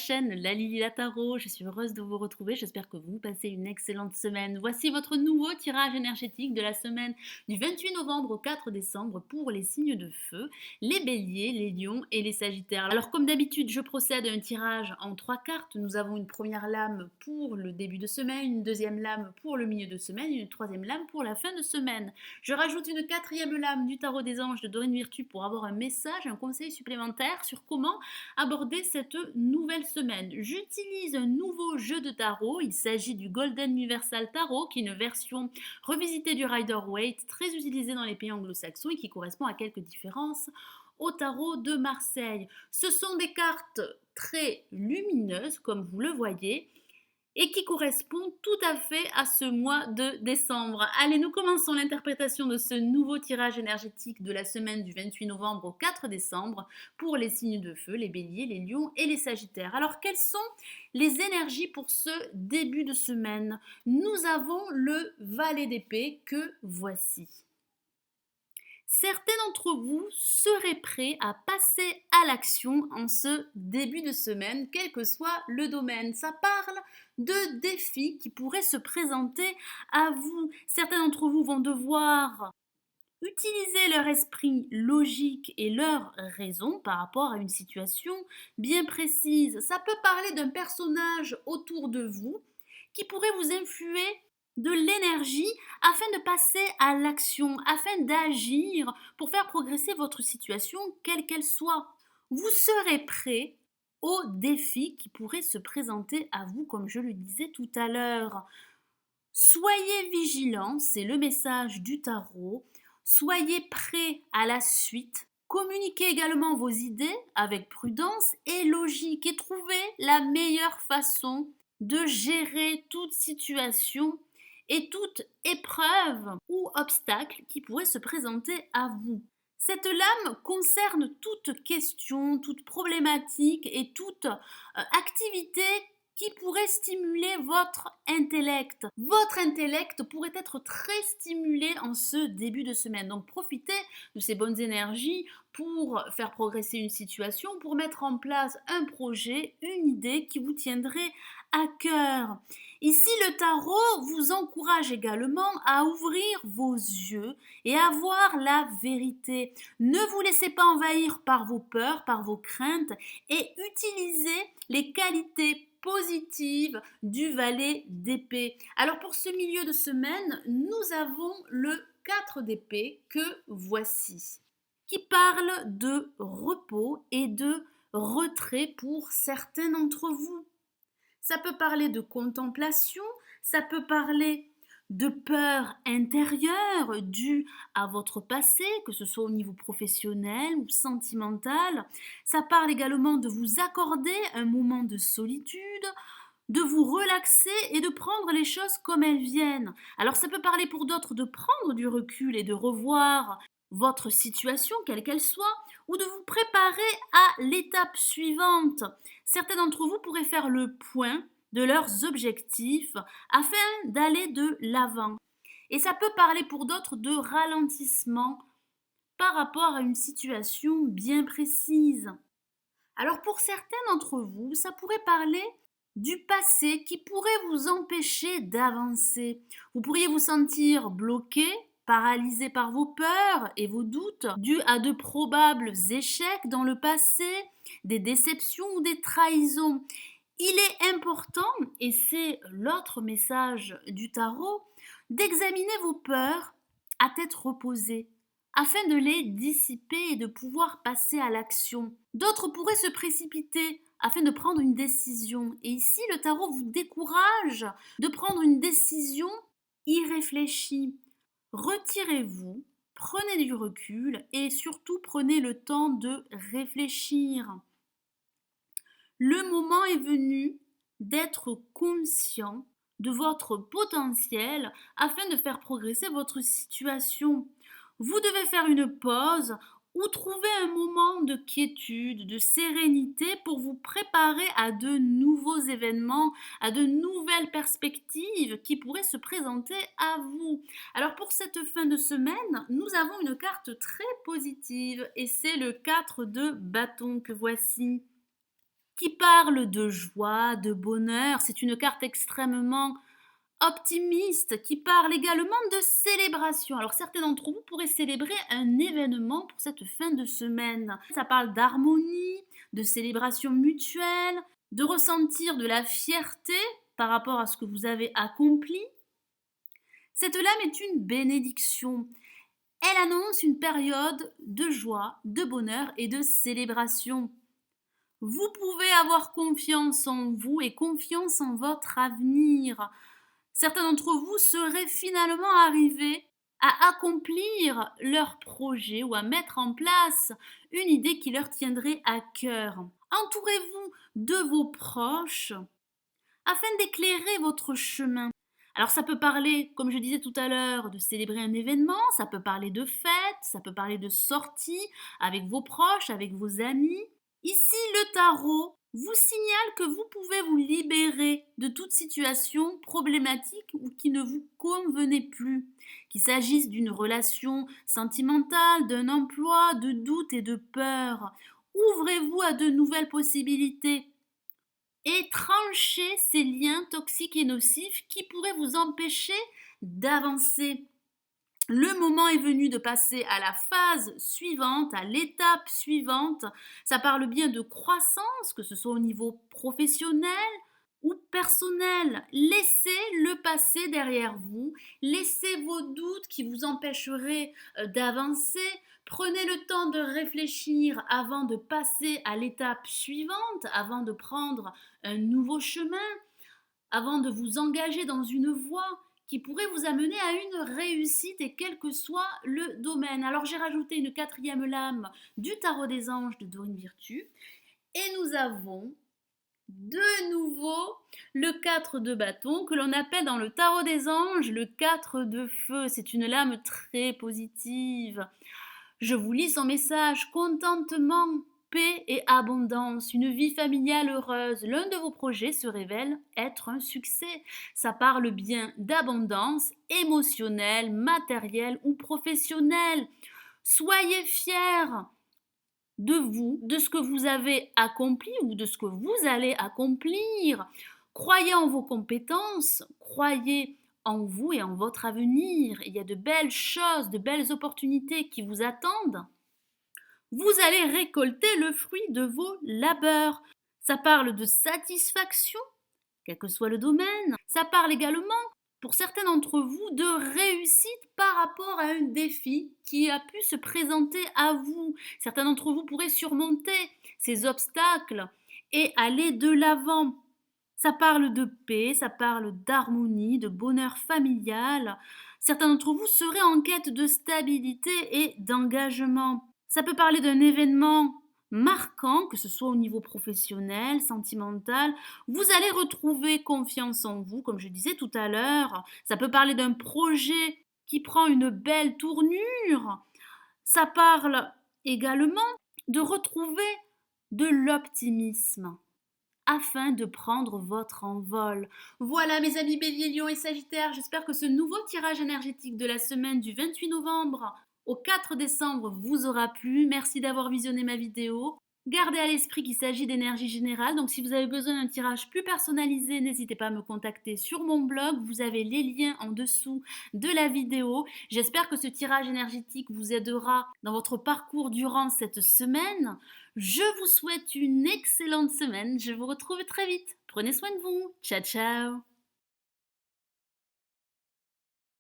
chaîne La Lily la Tarot. Je suis heureuse de vous retrouver. J'espère que vous passez une excellente semaine. Voici votre nouveau tirage énergétique de la semaine du 28 novembre au 4 décembre pour les signes de feu, les béliers, les lions et les sagittaires. Alors comme d'habitude, je procède à un tirage en 3 cartes. Nous avons une première lame pour le début de semaine, une deuxième lame pour le milieu de semaine et une troisième lame pour la fin de semaine. Je rajoute une quatrième lame du tarot des anges de Dorine Virtue pour avoir un message, un conseil supplémentaire sur comment aborder cette nouvelle semaine. J'utilise un nouveau jeu de tarot, il s'agit du Golden Universal Tarot, qui est une version revisitée du Rider-Waite, très utilisée dans les pays anglo-saxons et qui correspond à quelques différences au tarot de Marseille. Ce sont des cartes très lumineuses, comme vous le voyez, et qui correspond tout à fait à ce mois de décembre. Allez, nous commençons l'interprétation de ce nouveau tirage énergétique de la semaine du 28 novembre au 4 décembre pour les signes de feu, les béliers, les lions et les sagittaires. Alors, quelles sont les énergies pour ce début de semaine? Nous avons le valet d'épée que voici. Certains d'entre vous seraient prêts à passer à l'action en ce début de semaine, quel que soit le domaine. Ça parle de défis qui pourraient se présenter à vous. Certains d'entre vous vont devoir utiliser leur esprit logique et leur raison par rapport à une situation bien précise. Ça peut parler d'un personnage autour de vous qui pourrait vous influer de l'énergie afin de passer à l'action, afin d'agir pour faire progresser votre situation, quelle qu'elle soit. Vous serez prêt aux défis qui pourraient se présenter à vous, comme je le disais tout à l'heure. Soyez vigilants, c'est le message du tarot. Soyez prêts à la suite. Communiquez également vos idées avec prudence et logique et trouvez la meilleure façon de gérer toute situation et toute épreuve ou obstacle qui pourrait se présenter à vous. Cette lame concerne toute question, toute problématique et toute activité qui pourrait stimuler votre intellect. Votre intellect pourrait être très stimulé en ce début de semaine. Donc profitez de ces bonnes énergies pour faire progresser une situation, pour mettre en place un projet, une idée qui vous tiendrait à cœur. Ici, le tarot vous encourage également à ouvrir vos yeux et à voir la vérité. Ne vous laissez pas envahir par vos peurs, par vos craintes et utilisez les qualités positives du valet d'épée. Alors pour ce milieu de semaine, nous avons le 4 d'épée que voici, qui parle de repos et de retrait pour certains d'entre vous. Ça peut parler de contemplation, ça peut parler de peur intérieure due à votre passé, que ce soit au niveau professionnel ou sentimental. Ça parle également de vous accorder un moment de solitude, de vous relaxer et de prendre les choses comme elles viennent. Alors ça peut parler pour d'autres de prendre du recul et de revoir votre situation, quelle qu'elle soit, ou de vous préparer à l'étape suivante. Certains d'entre vous pourraient faire le point de leurs objectifs afin d'aller de l'avant. Et ça peut parler pour d'autres de ralentissement par rapport à une situation bien précise. Alors pour certains d'entre vous, ça pourrait parler du passé qui pourrait vous empêcher d'avancer. Vous pourriez vous sentir bloqué, paralysé par vos peurs et vos doutes, dus à de probables échecs dans le passé, des déceptions ou des trahisons. Il est important, et c'est l'autre message du tarot, d'examiner vos peurs à tête reposée, afin de les dissiper et de pouvoir passer à l'action. D'autres pourraient se précipiter afin de prendre une décision. Et ici, le tarot vous décourage de prendre une décision irréfléchie. Retirez-vous, prenez du recul et surtout prenez le temps de réfléchir. Le moment est venu d'être conscient de votre potentiel afin de faire progresser votre situation. Vous devez faire une pause ou trouver un moment de quiétude, de sérénité pour vous préparer à de nouveaux événements, à de nouvelles perspectives qui pourraient se présenter à vous. Alors pour cette fin de semaine, nous avons une carte très positive et c'est le 4 de bâton que voici. qui parle de joie, de bonheur. C'est une carte extrêmement optimiste qui parle également de célébration. Alors certains d'entre vous pourraient célébrer un événement pour cette fin de semaine. Ça parle d'harmonie, de célébration mutuelle, de ressentir de la fierté par rapport à ce que vous avez accompli. Cette lame est une bénédiction. Elle annonce une période de joie, de bonheur et de célébration. Vous pouvez avoir confiance en vous et confiance en votre avenir. Certains d'entre vous seraient finalement arrivés à accomplir leur projet ou à mettre en place une idée qui leur tiendrait à cœur. Entourez-vous de vos proches afin d'éclairer votre chemin. Alors ça peut parler, comme je disais tout à l'heure, de célébrer un événement, ça peut parler de fêtes, ça peut parler de sorties avec vos proches, avec vos amis. Ici, le tarot vous signale que vous pouvez vous libérer de toute situation problématique ou qui ne vous convenait plus. Qu'il s'agisse d'une relation sentimentale, d'un emploi, de doute et de peur. Ouvrez-vous à de nouvelles possibilités et tranchez ces liens toxiques et nocifs qui pourraient vous empêcher d'avancer. Le moment est venu de passer à la phase suivante, à l'étape suivante. Ça parle bien de croissance, que ce soit au niveau professionnel ou personnel. Laissez le passé derrière vous. Laissez vos doutes qui vous empêcheraient d'avancer. Prenez le temps de réfléchir avant de passer à l'étape suivante, avant de prendre un nouveau chemin, avant de vous engager dans une voie qui pourrait vous amener à une réussite et quel que soit le domaine. Alors j'ai rajouté une quatrième lame du tarot des anges de Dorine Virtue et nous avons de nouveau le 4 de bâton que l'on appelle dans le tarot des anges le 4 de feu. C'est une lame très positive. Je vous lis son message: contentement, paix et abondance, une vie familiale heureuse. L'un de vos projets se révèle être un succès. Ça parle bien d'abondance émotionnelle, matérielle ou professionnelle. Soyez fiers de vous, de ce que vous avez accompli ou de ce que vous allez accomplir. Croyez en vos compétences, croyez en vous et en votre avenir. Il y a de belles choses, de belles opportunités qui vous attendent. Vous allez récolter le fruit de vos labeurs. Ça parle de satisfaction, quel que soit le domaine. Ça parle également, pour certains d'entre vous, de réussite par rapport à un défi qui a pu se présenter à vous. Certains d'entre vous pourraient surmonter ces obstacles et aller de l'avant. Ça parle de paix, ça parle d'harmonie, de bonheur familial. Certains d'entre vous seraient en quête de stabilité et d'engagement. Ça peut parler d'un événement marquant, que ce soit au niveau professionnel, sentimental. Vous allez retrouver confiance en vous, comme je disais tout à l'heure. Ça peut parler d'un projet qui prend une belle tournure. Ça parle également de retrouver de l'optimisme afin de prendre votre envol. Voilà mes amis Bélier, Lion et Sagittaire, j'espère que ce nouveau tirage énergétique de la semaine du 28 novembre au 4 décembre vous aura plu. Merci d'avoir visionné ma vidéo. Gardez à l'esprit qu'il s'agit d'énergie générale, donc si vous avez besoin d'un tirage plus personnalisé, n'hésitez pas à me contacter sur mon blog, vous avez les liens en dessous de la vidéo. J'espère que ce tirage énergétique vous aidera dans votre parcours durant cette semaine. Je vous souhaite une excellente semaine, je vous retrouve très vite. Prenez soin de vous, ciao ciao.